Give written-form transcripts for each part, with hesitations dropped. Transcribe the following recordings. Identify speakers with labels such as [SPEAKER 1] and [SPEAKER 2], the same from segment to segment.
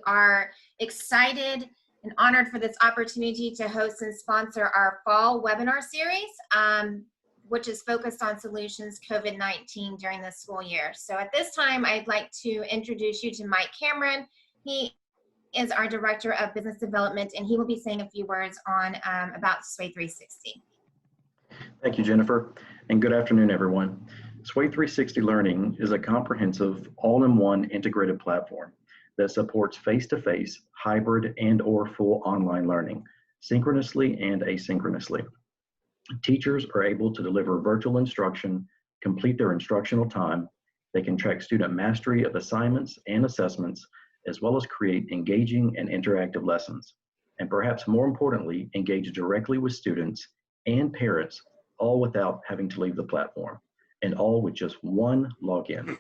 [SPEAKER 1] are excited and honored for this opportunity to host and sponsor our fall webinar series, which is focused on solutions COVID-19 during the school year. So at this time, I'd like to introduce you to Mike Cameron. He is our Director of Business Development, and he will be saying a few words on about SWYE360.
[SPEAKER 2] Thank you, Jennifer, and good afternoon, everyone. SWYE360 Learning is a comprehensive, all-in-one integrated platform that supports face-to-face, hybrid, and/or full online learning, synchronously and asynchronously. Teachers are able to deliver virtual instruction, complete their instructional time. They can track student mastery of assignments and assessments, as well as create engaging and interactive lessons. And perhaps more importantly, engage directly with students and parents, all without having to leave the platform, and all with just one login.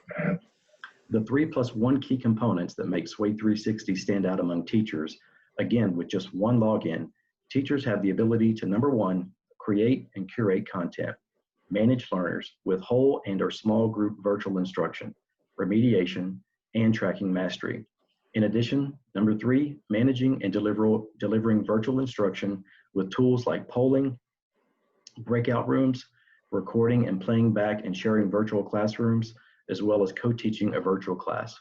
[SPEAKER 2] The 3+1 key components that make SWYE360 stand out among teachers, again, with just one login, teachers have the ability to, number one, create and curate content, manage learners with whole and/or small group virtual instruction, remediation, and tracking mastery. In addition, number three, managing and delivering virtual instruction with tools like polling, breakout rooms, recording and playing back and sharing virtual classrooms, as well as co-teaching a virtual class.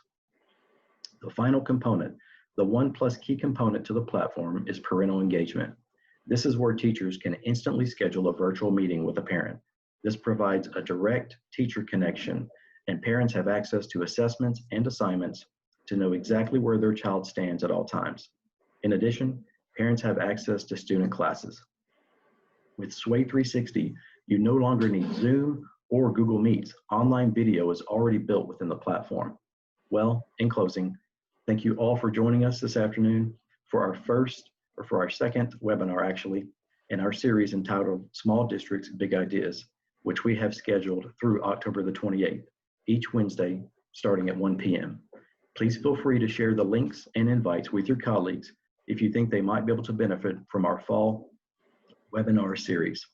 [SPEAKER 2] The final component, the 1+ key component to the platform, is parental engagement. This is where teachers can instantly schedule a virtual meeting with a parent. This provides a direct teacher connection, and parents have access to assessments and assignments to know exactly where their child stands at all times. In addition, parents have access to student classes. With SWYE360, you no longer need Zoom or Google Meets. Online video is already built within the platform. Well, in closing, thank you all for joining us this afternoon for our second webinar actually, in our series entitled Small Districts, Big Ideas, which we have scheduled through October the 28th, each Wednesday starting at 1 p.m. Please feel free to share the links and invites with your colleagues if you think they might be able to benefit from our fall webinar series.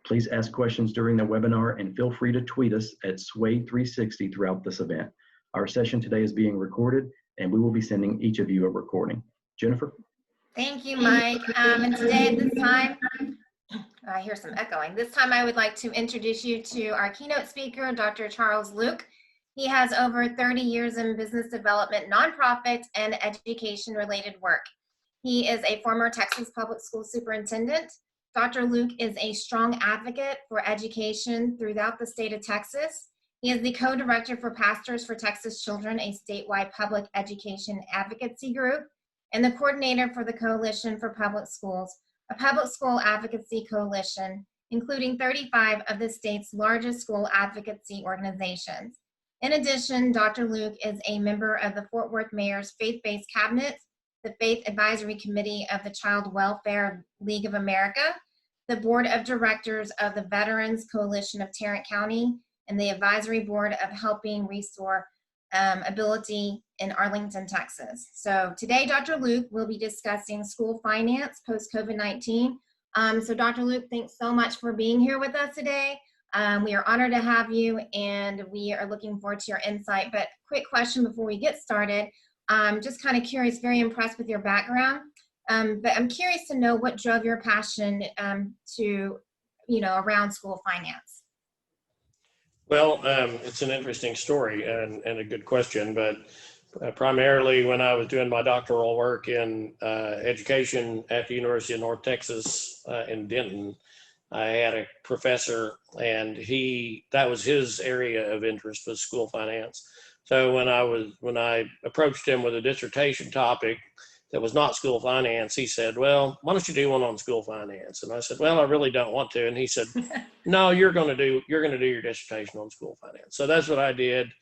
[SPEAKER 2] Please ask questions during the webinar and feel free to tweet us at SWYE360 throughout this event. Our session today is being recorded, and we will be sending each of you a recording. Jennifer?
[SPEAKER 1] Thank you, Mike. And today at this time, I hear some echoing. This time I would like to introduce you to our keynote speaker, Dr. Charles Luke. He has over 30 years in business development, nonprofit, and education-related work. He is a former Texas public school superintendent. Dr. Luke is a strong advocate for education throughout the state of Texas. He is the co-director for Pastors for Texas Children, a statewide public education advocacy group, and the coordinator for the Coalition for Public Schools, a public school advocacy coalition, including 35 of the state's largest school advocacy organizations. In addition, Dr. Luke is a member of the Fort Worth Mayor's Faith-Based Cabinet, the Faith Advisory Committee of the Child Welfare League of America, the Board of Directors of the Veterans Coalition of Tarrant County, and the Advisory Board of Helping Restore Ability in Arlington, Texas. So today, Dr. Luke will be discussing school finance post-COVID-19. So Dr. Luke, thanks so much for being here with us today. We are honored to have you, and we are looking forward to your insight. But quick question before we get started. Just kind of curious, very impressed with your background, but I'm curious to know what drove your passion to, around school finance.
[SPEAKER 3] Well, it's an interesting story and a good question, but primarily when I was doing my doctoral work in education at the University of North Texas in Denton, I had a professor, and that was his area of interest, was school finance. So when I approached him with a dissertation topic that was not school finance, he said, well, why don't you do one on school finance? And I said, well, I really don't want to. And he said, no, you're going to do your dissertation on school finance. So that's what I did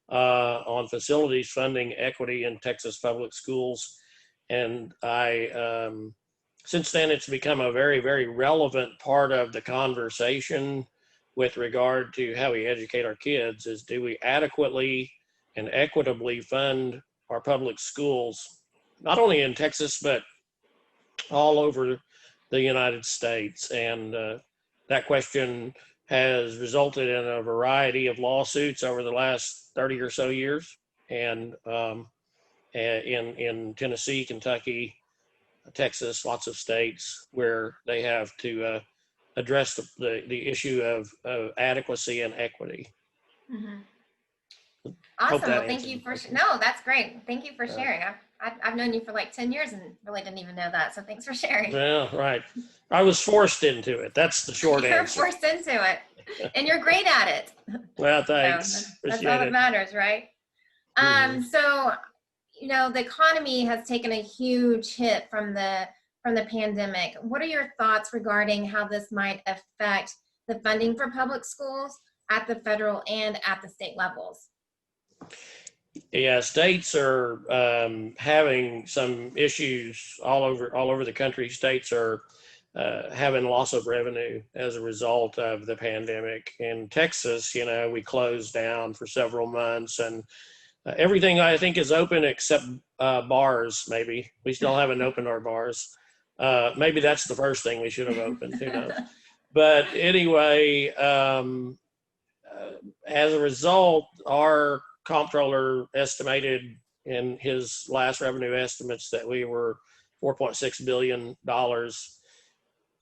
[SPEAKER 3] on facilities funding equity in Texas public schools. And since then, it's become a very, very relevant part of the conversation with regard to how we educate our kids is, do we adequately and equitably fund our public schools, not only in Texas, but all over the United States? And that question has resulted in a variety of lawsuits over the last 30 or so years. And in Tennessee, Kentucky, Texas, lots of states where they have to address the issue of adequacy and equity.
[SPEAKER 1] Mhm.
[SPEAKER 3] Hope
[SPEAKER 1] Awesome.
[SPEAKER 3] that
[SPEAKER 1] Well, thank
[SPEAKER 3] answers
[SPEAKER 1] you
[SPEAKER 3] the
[SPEAKER 1] for,
[SPEAKER 3] question.
[SPEAKER 1] no, that's great. Thank you for
[SPEAKER 3] Yeah.
[SPEAKER 1] sharing. I've known you for like 10 years and really didn't even know that. So thanks for sharing.
[SPEAKER 3] Well, right. I was forced into it. That's the short
[SPEAKER 1] You're
[SPEAKER 3] answer.
[SPEAKER 1] forced into it and you're great at it.
[SPEAKER 3] Well,
[SPEAKER 1] So
[SPEAKER 3] thanks.
[SPEAKER 1] that's all
[SPEAKER 3] Appreciate
[SPEAKER 1] that
[SPEAKER 3] it.
[SPEAKER 1] matters, right?
[SPEAKER 3] Mhm.
[SPEAKER 1] So, the economy has taken a huge hit from the pandemic. What are your thoughts regarding how this might affect the funding for public schools at the federal and at the state levels?
[SPEAKER 3] Yeah, states are having some issues all over the country. States are having loss of revenue as a result of the pandemic. In Texas, we closed down for several months, and everything I think is open except bars. Maybe we still haven't opened our bars. Maybe that's the first thing we should have opened. Who knows? But anyway, as a result, our comptroller estimated in his last revenue estimates that we were $4.6 billion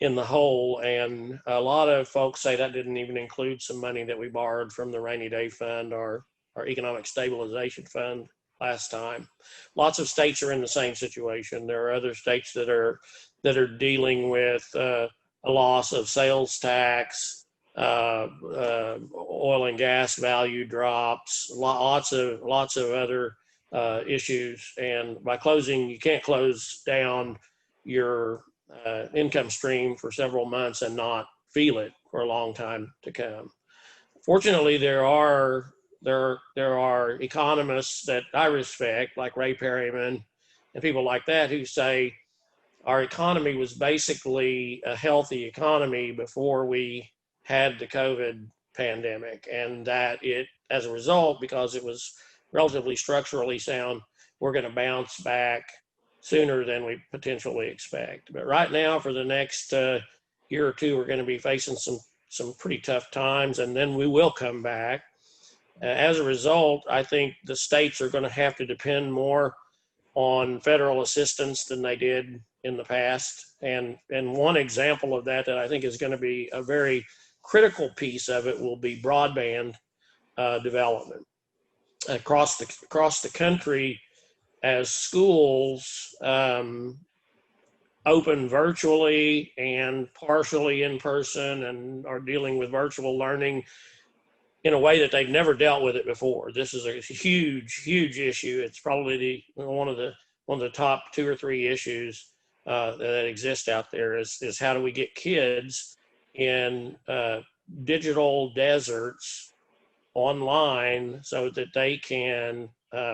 [SPEAKER 3] in the hole. And a lot of folks say that didn't even include some money that we borrowed from the rainy day fund or our economic stabilization fund last time. Lots of states are in the same situation. There are other states that are dealing with a loss of sales tax, oil and gas value drops, lots of other issues. And by closing, you can't close down your income stream for several months and not feel it for a long time to come. Fortunately, there are economists that I respect, like Ray Perryman and people like that, who say our economy was basically a healthy economy before we had the COVID pandemic, and that it, as a result, because it was relatively structurally sound, we're going to bounce back sooner than we potentially expect. But right now, for the next year or two, we're going to be facing some pretty tough times, and then we will come back. As a result, I think the states are going to have to depend more on federal assistance than they did in the past. And one example of that I think is going to be a very critical piece of it will be broadband development across the country. As schools open virtually and partially in person and are dealing with virtual learning in a way that they've never dealt with it before. This is a huge issue. It's probably one of the top 2 or 3 issues that exist out there is how do we get kids in digital deserts online so that they can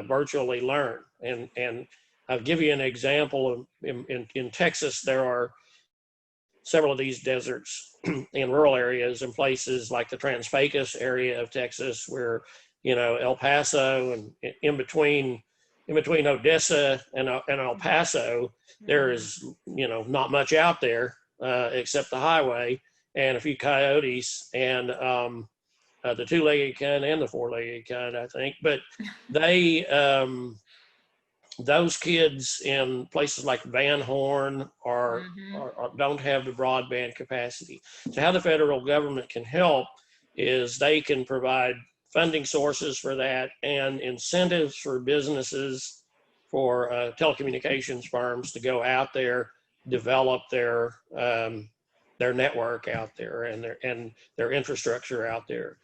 [SPEAKER 3] virtually learn. And I'll give you an example of in Texas, there are several of these deserts in rural areas and places like the Trans-Pecos area of Texas, where El Paso and in between Odessa and El Paso, there is not much out there except the highway and a few coyotes and the 2-legged kind and the 4-legged kind, I think. But they those kids in places like Van Horn are don't have the broadband capacity. So how the federal government can help is they can provide funding sources for that and incentives for businesses, for telecommunications firms to go out there, develop their network out there and their infrastructure out there.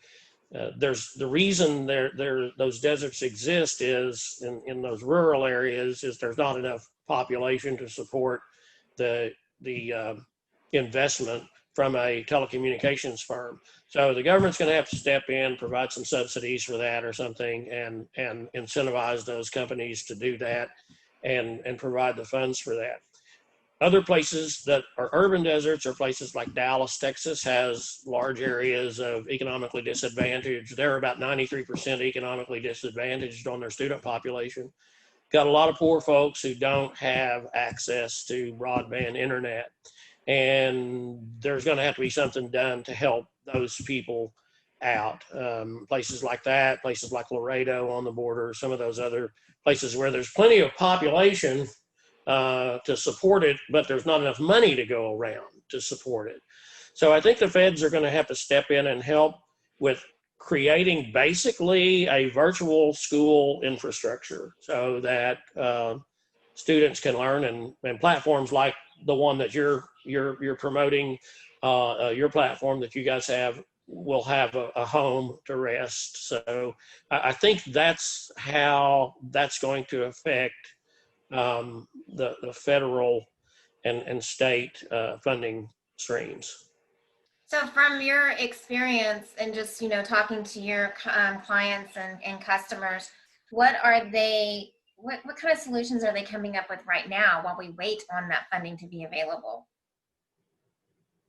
[SPEAKER 3] There's the reason those deserts exist is in those rural areas is there's not enough population to support the investment from a telecommunications firm. So the government's going to have to step in, provide some subsidies for that or something, and incentivize those companies to do that, and provide the funds for that. Other places that are urban deserts are places like Dallas, Texas, has large areas of economically disadvantaged. They're about 93% economically disadvantaged on their student population. Got a lot of poor folks who don't have access to broadband internet. And there's going to have to be something done to help those people out. Places like that, places like Laredo on the border, some of those other places where there's plenty of population to support it, but there's not enough money to go around to support it. So I think the feds are going to have to step in and help with creating basically a virtual school infrastructure so that students can learn, and platforms like the one that you're promoting, your platform that you guys have, will have a home to rest. So I think that's how that's going to affect the federal and state funding streams.
[SPEAKER 1] So from your experience and just, talking to your clients and customers, what are they, what kind of solutions are they coming up with right now while we wait on that funding to be available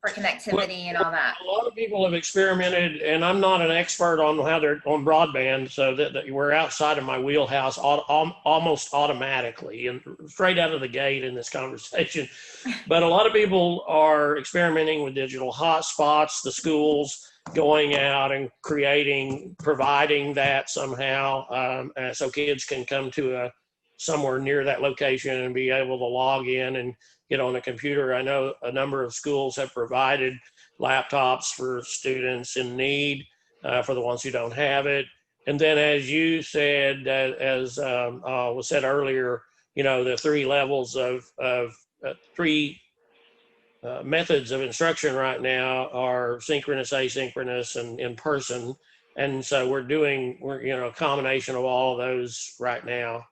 [SPEAKER 1] for connectivity and all that?
[SPEAKER 3] A lot of people have experimented, and I'm not an expert on how they're on broadband, so that we're outside of my wheelhouse almost automatically and straight out of the gate in this conversation. But a lot of people are experimenting with digital hotspots, the schools going out and providing that somehow, so kids can come to somewhere near that location and be able to log in and get on a computer. I know a number of schools have provided laptops for students in need, for the ones who don't have it. And then, as you said, as was said earlier, the three levels of three methods of instruction right now are synchronous, asynchronous, and in person. And so we're a combination of all of those right now.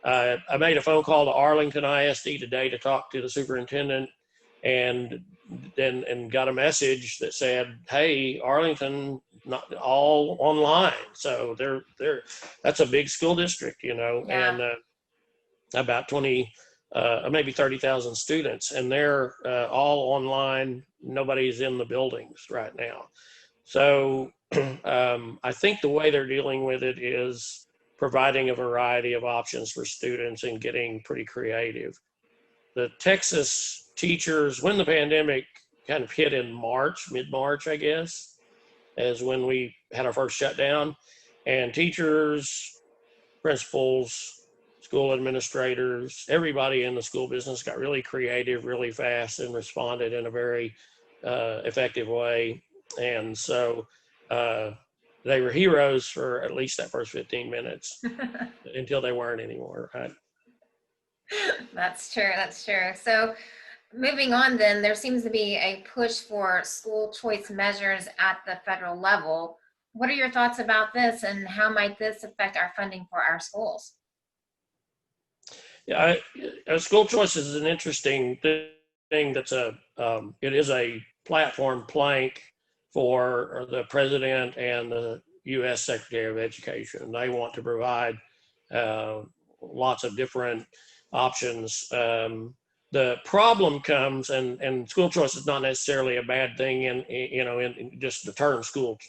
[SPEAKER 3] I made a phone call to Arlington ISD today to talk to the superintendent, and got a message that said, "Hey, Arlington, not all online." So that's a big school district,
[SPEAKER 1] Yeah.
[SPEAKER 3] and about 20, maybe 30,000 students, and they're all online. Nobody's in the buildings right now. So I think the way they're dealing with it is providing a variety of options for students and getting pretty creative. The Texas teachers, when the pandemic kind of hit in mid-March, I guess, is when we had our first shutdown, and teachers, principals, school administrators, everybody in the school business got really creative really fast and responded in a very effective way. And so they were heroes for at least that first 15 minutes until they weren't anymore. Right?
[SPEAKER 1] That's true. So moving on then, there seems to be a push for school choice measures at the federal level. What are your thoughts about this, and how might this affect our funding for our schools?
[SPEAKER 3] Yeah, school choice is an interesting thing. It is a platform plank for the president and the U.S. Secretary of Education. They want to provide lots of different options. The problem comes, and school choice is not necessarily a bad thing in just the term school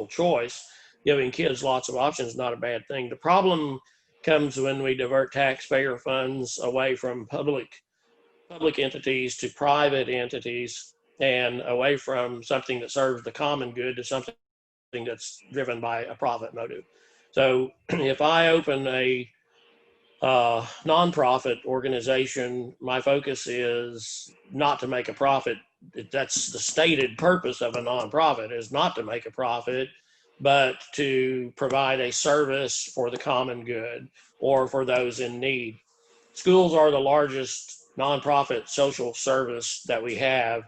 [SPEAKER 3] choice. Giving kids lots of options is not a bad thing. The problem comes when we divert taxpayer funds away from public entities to private entities, and away from something that serves the common good to something that's driven by a profit motive. So if I open a nonprofit organization, my focus is not to make a profit. That's the stated purpose of a nonprofit, is not to make a profit, but to provide a service for the common good or for those in need. Schools are the largest nonprofit social service that we have,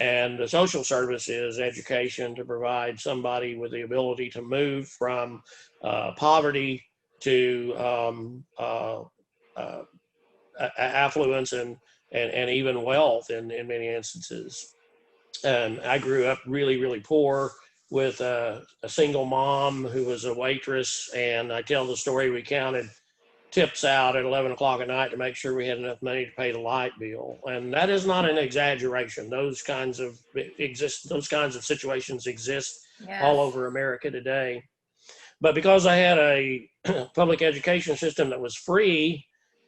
[SPEAKER 3] and the social service is education, to provide somebody with the ability to move from poverty to affluence and even wealth in many instances. I grew up really, really poor with a single mom who was a waitress, and I tell the story, we counted tips out at 11 o'clock at night to make sure we had enough money to pay the light bill. And that is not an exaggeration. Those kinds of situations exist
[SPEAKER 1] Yes.
[SPEAKER 3] all over America today. But because I had a public education system that was free,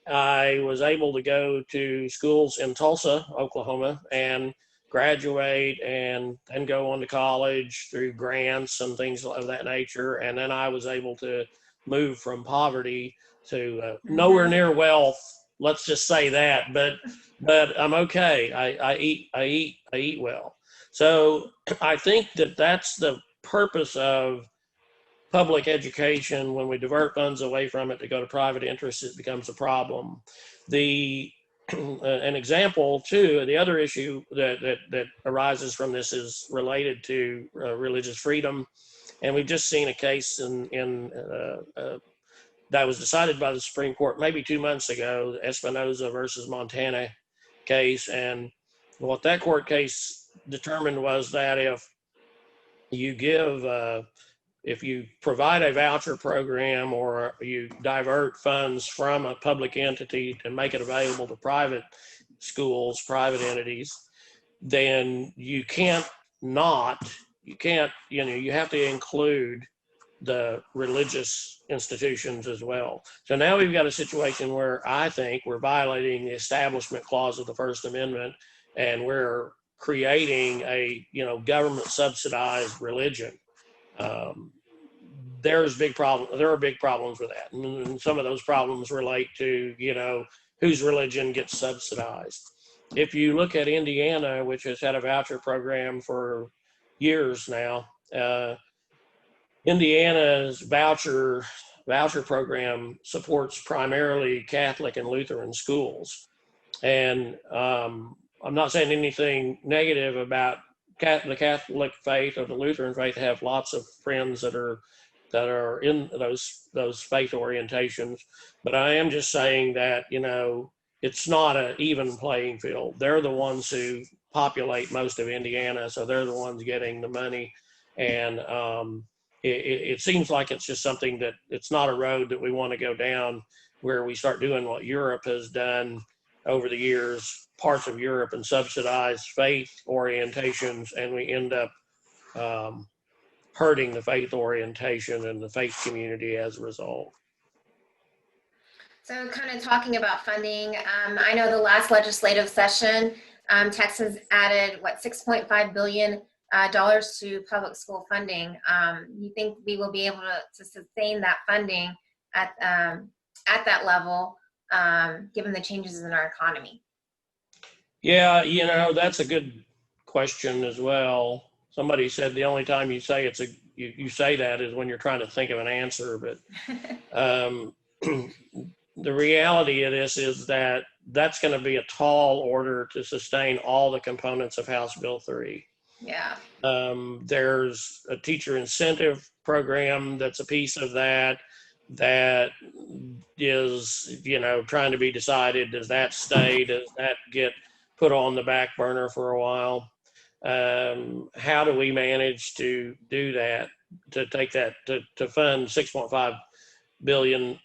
[SPEAKER 3] I was able to go to schools in Tulsa, Oklahoma, and graduate and go on to college through grants and things of that nature. And then I was able to move from poverty to nowhere near wealth. Let's just say that, but I'm okay. I eat well. So I think that's the purpose of public education. When we divert funds away from it to go to private interests, it becomes a problem. An example too, the other issue that arises from this is related to religious freedom, and we've just seen a case that was decided by the Supreme Court maybe 2 months ago, the Espinoza versus Montana case, and what that court case determined was that if you provide a voucher program or you divert funds from a public entity and make it available to private schools, private entities, then you have to include the religious institutions as well. So now we've got a situation where I think we're violating the Establishment Clause of the First Amendment, and we're creating a government subsidized religion. There are big problems with that, and some of those problems relate to whose religion gets subsidized. If you look at Indiana, which has had a voucher program for years now, Indiana's voucher program supports primarily Catholic and Lutheran schools, and I'm not saying anything negative about the Catholic faith or the Lutheran faith. I have lots of friends that are in those faith orientations, but I am just saying that it's not an even playing field. They're the ones who populate most of Indiana, so they're the ones getting the money, and it seems like it's just something that it's not a road that we want to go down, where we start doing what Europe has done over the years, parts of Europe, and subsidize faith orientations, and we end up hurting the faith orientation and the faith community as a result.
[SPEAKER 1] So kind of talking about funding, I know the last legislative session, Texas added $6.5 billion to public school funding. You think we will be able to sustain that funding at that level, given the changes in our economy?
[SPEAKER 3] Yeah, that's a good question as well. Somebody said the only time you say you say that is when you're trying to think of an answer, but the reality of this is that that's going to be a tall order to sustain all the components of House Bill 3.
[SPEAKER 1] Yeah.
[SPEAKER 3] There's a teacher incentive program that's a piece of that is, trying to be decided. Does that stay? Does that get put on the back burner for a while? How do we manage to do that, to take that, to fund $6.5 billion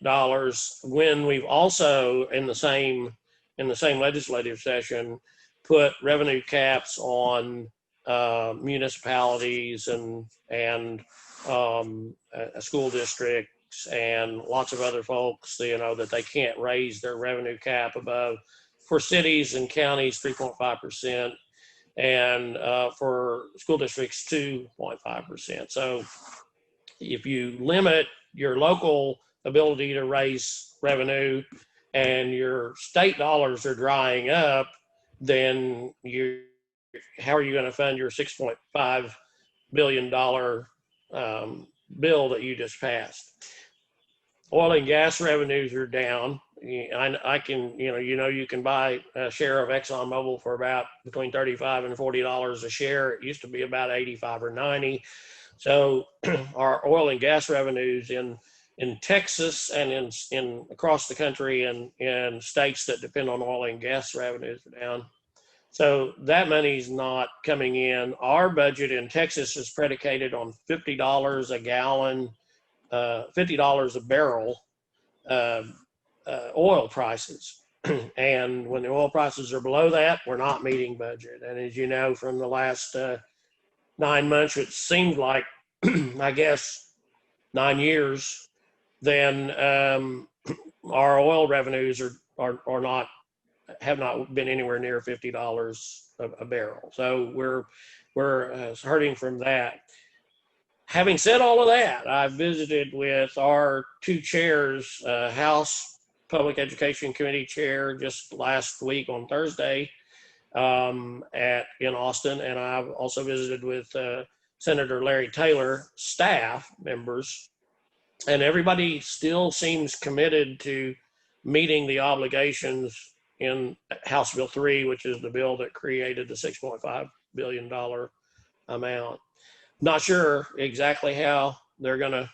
[SPEAKER 3] when we've also in the same legislative session put revenue caps on municipalities and school districts and lots of other folks, that they can't raise their revenue cap above, for cities and counties, 3.5%, and for school districts, 2.5%. So if you limit your local ability to raise revenue and your state dollars are drying up, then how are you going to fund your $6.5 billion bill that you just passed? Oil and gas revenues are down. I can, you can buy a share of ExxonMobil for about between $35 and $40 a share. It used to be about 85 or 90. So our oil and gas revenues in Texas and in across the country and in states that depend on oil and gas revenues are down. So that money's not coming in. Our budget in Texas is predicated on $50 a gallon, $50 a barrel oil prices. And when the oil prices are below that, we're not meeting budget. And as you know, from the last 9 months, it seemed like, I guess, 9 years, then our oil revenues are not have not been anywhere near $50 a barrel. So we're hurting from that. Having said all of that, I visited with our two chairs, House Public Education Committee chair just last week on Thursday in Austin, and I've also visited with Senator Larry Taylor staff members, and everybody still seems committed to meeting the obligations in House Bill 3, which is the bill that created the $6.5 billion amount. Not sure exactly how they're going to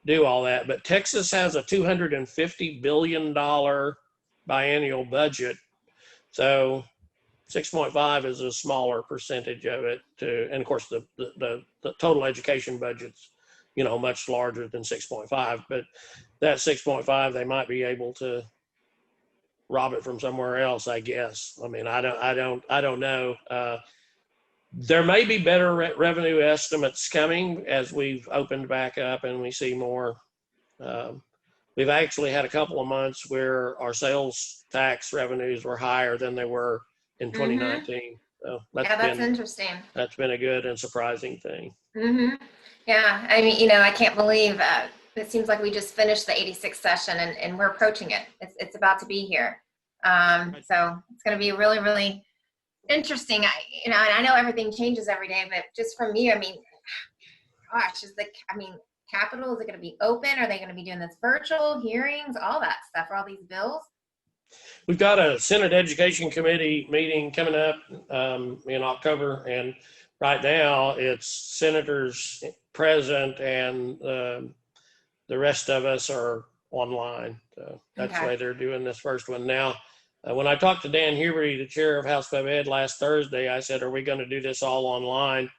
[SPEAKER 3] do all that, but Texas has a $250 billion biennial budget. So 6.5 is a smaller percentage of it, and of course the total education budget's, you know, much larger than 6.5, but that 6.5, they might be able to rob it from somewhere else, I guess. I mean, I don't know. There may be better revenue estimates coming as we've opened back up and we see more. We've actually had a couple of months where our sales tax revenues were higher than they were in 2019. So
[SPEAKER 1] that's interesting.
[SPEAKER 3] That's been a good and surprising thing.
[SPEAKER 1] Yeah, I mean, you know, I can't believe it seems like we just finished the 86th session and we're approaching it. It's about to be here. So it's going to be really, really interesting. You know, and I know everything changes every day, but just from you, I mean, gosh, Capitol, is it going to be open? Are they going to be doing this virtual hearings, all that stuff for all these bills?
[SPEAKER 3] We've got a Senate Education Committee meeting coming up in October, and right now it's senators present and the rest of us are online. So that's why they're doing this first one. Now, when I talked to Dan Huberty, the chair of House Pub Ed, last Thursday, I said, are we going to do this all online?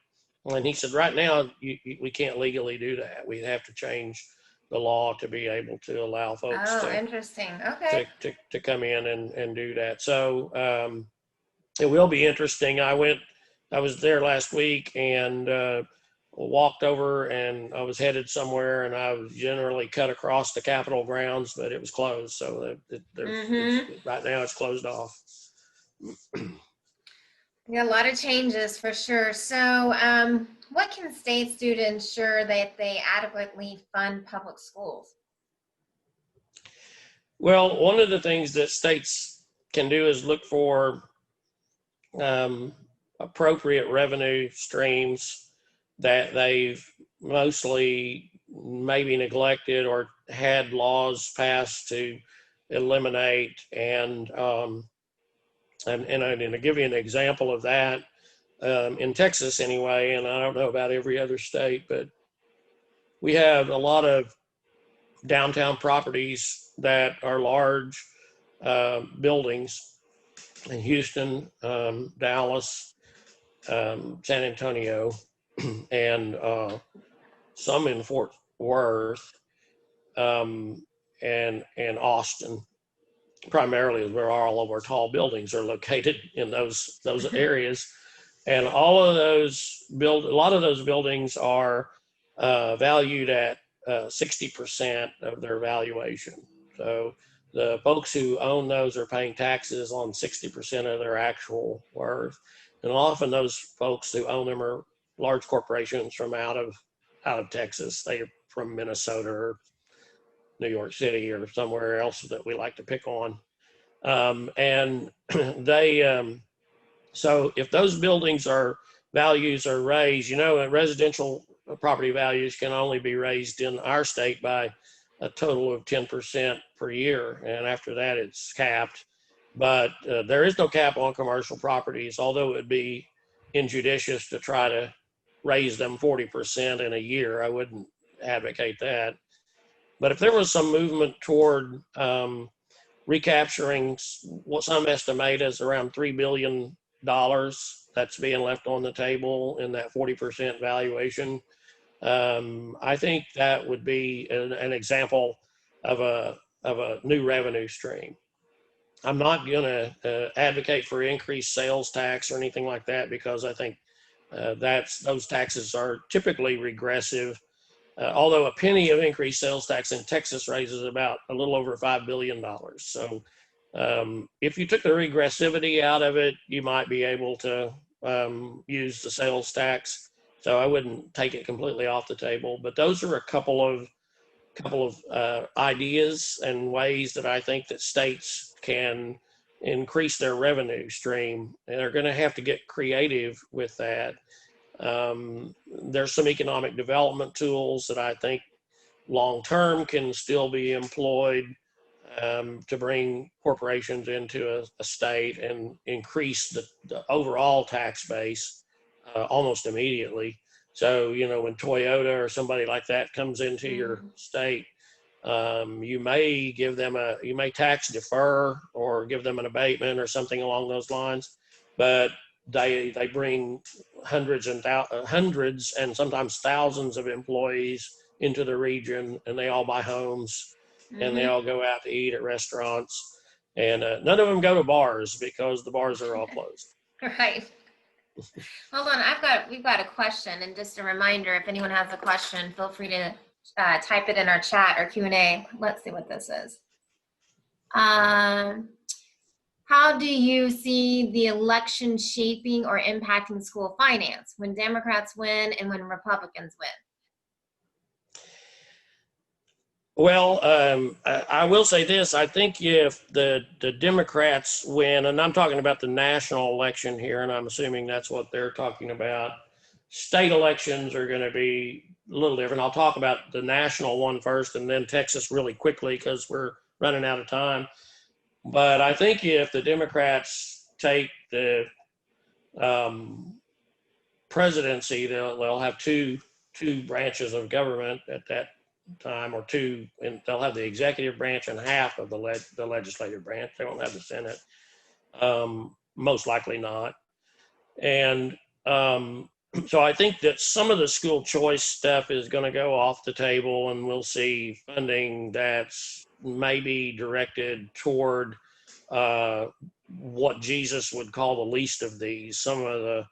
[SPEAKER 3] And he said, right now, we can't legally do that. We'd have to change the law to be able to allow folks to come in and do that. So it will be interesting. I was there last week and walked over, and I was headed somewhere, and I was generally cut across the Capitol grounds, but it was closed. So right now it's closed off.
[SPEAKER 1] Yeah, a lot of changes for sure. So what can states do to ensure that they adequately fund public schools?
[SPEAKER 3] Well, one of the things that states can do is look for appropriate revenue streams that they've mostly maybe neglected or had laws passed to eliminate. And to give you an example of that, in Texas anyway, and I don't know about every other state, but we have a lot of downtown properties that are large buildings in Houston, Dallas, San Antonio, and some in Fort Worth, and Austin. Primarily is where all of our tall buildings are located, in those areas. And all of those a lot of those buildings are valued at 60% of their valuation. So the folks who own those are paying taxes on 60% of their actual worth. And often those folks who own them are large corporations from out of Texas. They're from Minnesota or New York City or somewhere else that we like to pick on. And they, so if those buildings values are raised, you know, residential property values can only be raised in our state by a total of 10% per year. And after that, it's capped. But there is no cap on commercial properties, although it would be injudicious to try to raise them 40% in a year. I wouldn't advocate that. But if there was some movement toward recapturing what some estimate as around $3 billion that's being left on the table in that 40% valuation, I think that would be an example of a new revenue stream. I'm not going to advocate for increased sales tax or anything like that, because I think those taxes are typically regressive. Although a penny of increased sales tax in Texas raises about a little over $5 billion. So If you took the regressivity out of it, you might be able to use the sales tax. So I wouldn't take it completely off the table. But those are a couple of ideas and ways that I think that states can increase their revenue stream, and they're going to have to get creative with that. There's some economic development tools that I think long-term can still be employed to bring corporations into a state and increase the overall tax base almost immediately. So, you know, when Toyota or somebody like that comes into your state, you may give them you may tax defer or give them an abatement or something along those lines, but they bring hundreds and sometimes thousands of employees into the region, and they all buy homes and they all go out to eat at restaurants, and none of them go to bars because the bars are all closed.
[SPEAKER 1] Right. Hold on, we've got a question, and just a reminder, if anyone has a question, feel free to type it in our chat or Q&A. Let's see what this is. How do you see the election shaping or impacting school finance when Democrats win and when Republicans win?
[SPEAKER 3] Well, I will say this. I think if the Democrats win, and I'm talking about the national election here, and I'm assuming that's what they're talking about, state elections are going to be a little different. I'll talk about the national one first and then Texas really quickly because we're running out of time. But I think if the Democrats take the presidency, they'll have two branches of government at that time, or two, and they'll have the executive branch and half of the legislative branch. They won't have the Senate, most likely not. And so I think that some of the school choice stuff is going to go off the table, and we'll see funding that's maybe directed toward what Jesus would call the least of these. Some of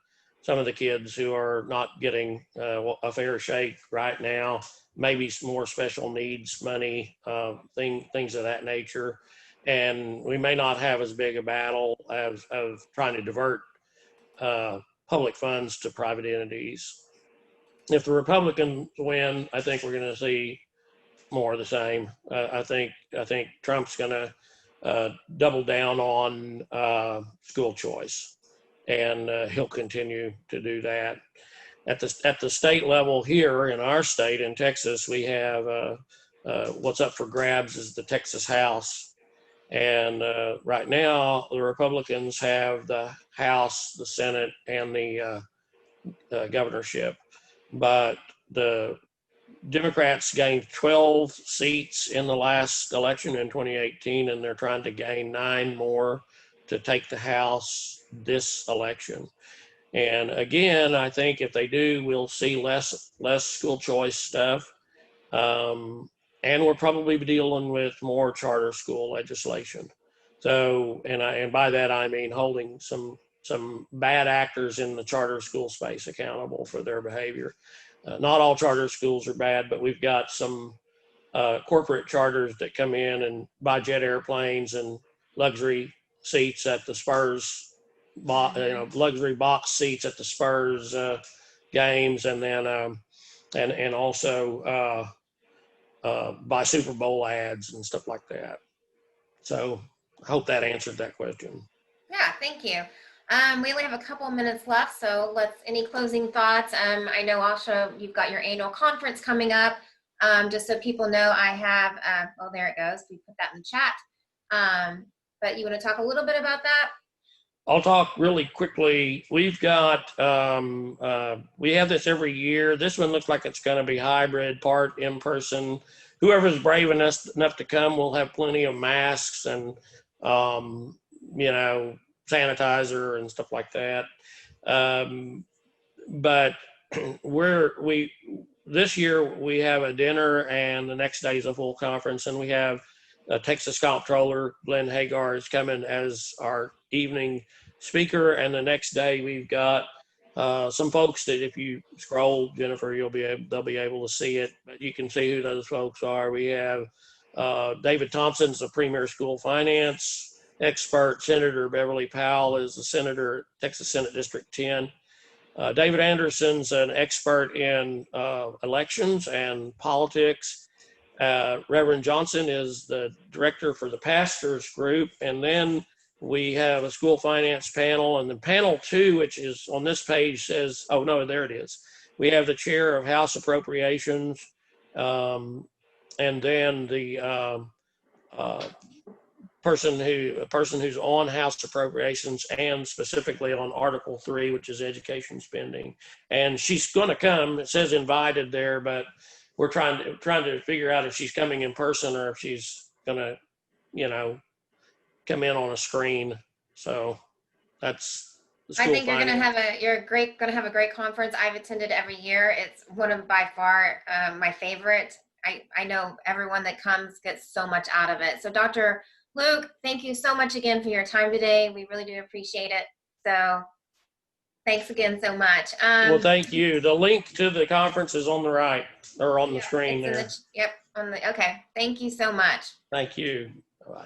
[SPEAKER 3] the kids who are not getting a fair shake right now, maybe some more special needs money, things of that nature. And we may not have as big a battle of trying to divert public funds to private entities. If the Republicans win, I think we're going to see more of the same. I think Trump's going to double down on school choice, and he'll continue to do that. At the state level here in our state, in Texas, we have what's up for grabs is the Texas House. And right now, the Republicans have the House, the Senate, and the governorship. But the Democrats gained 12 seats in the last election in 2018, and they're trying to gain 9 more to take the House this election. And again, I think if they do, we'll see less school choice stuff. And we're probably dealing with more charter school legislation. So, and by that I mean holding some bad actors in the charter school space accountable for their behavior. Not all charter schools are bad, but we've got some corporate charters that come in and buy jet airplanes and luxury seats at the Spurs, luxury box seats at the Spurs games, and then and also buy Super Bowl ads and stuff like that. So I hope that answered that question.
[SPEAKER 1] Yeah, thank you. We only have a couple of minutes left, so any closing thoughts? I know also you've got your annual conference coming up. Just so people know, I have, there it goes. We put that in the chat. But you want to talk a little bit about that?
[SPEAKER 3] I'll talk really quickly. We've got, we have this every year. This one looks like it's going to be hybrid, part in person. Whoever's brave enough to come will have plenty of masks and, sanitizer and stuff like that. But this year we have a dinner, and the next day is a full conference, and we have Texas Comptroller Glenn Hagar is coming as our evening speaker, and the next day we've got some folks that if you scroll, Jennifer, they'll be able to see it, but you can see who those folks are. We have David Thompson's the Premier School Finance, expert. Senator Beverly Powell is the senator, Texas Senate District 10. David Anderson's an expert in elections and politics. Reverend Johnson is the director for the pastors group. And then we have a school finance panel, and then panel 2, which is on this page, says, oh no, there it is. We have the chair of House Appropriations, and then the person who's on House Appropriations and specifically on Article 3, which is education spending. And she's going to come. It says invited there, but we're trying to figure out if she's coming in person or if she's going to, come in on a screen. So that's the school
[SPEAKER 1] I think you're going to
[SPEAKER 3] finance.
[SPEAKER 1] have a great conference. I've attended every year. It's one of by far my favorite. I know everyone that comes gets so much out of it. So Dr. Luke, thank you so much again for your time today. We really do appreciate it. So thanks again so much.
[SPEAKER 3] Well, thank you. The link to the conference is on the right, or on the screen there.
[SPEAKER 1] Okay. Thank you so much.
[SPEAKER 3] Thank you.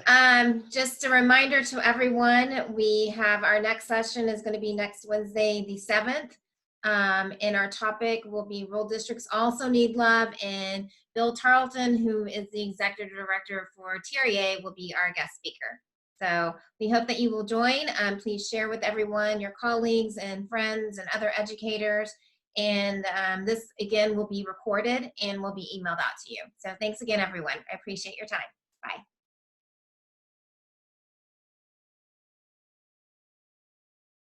[SPEAKER 3] Bye.
[SPEAKER 1] Just a reminder to everyone, we have our next session is going to be next Wednesday, the 7th. And our topic will be rural districts also need love, and Bill Tarleton, who is the executive director for TREA, will be our guest speaker. So we hope that you will join. Please share with everyone, your colleagues and friends and other educators. And this again will be recorded and will be emailed out to you. So thanks again, everyone. I appreciate your time.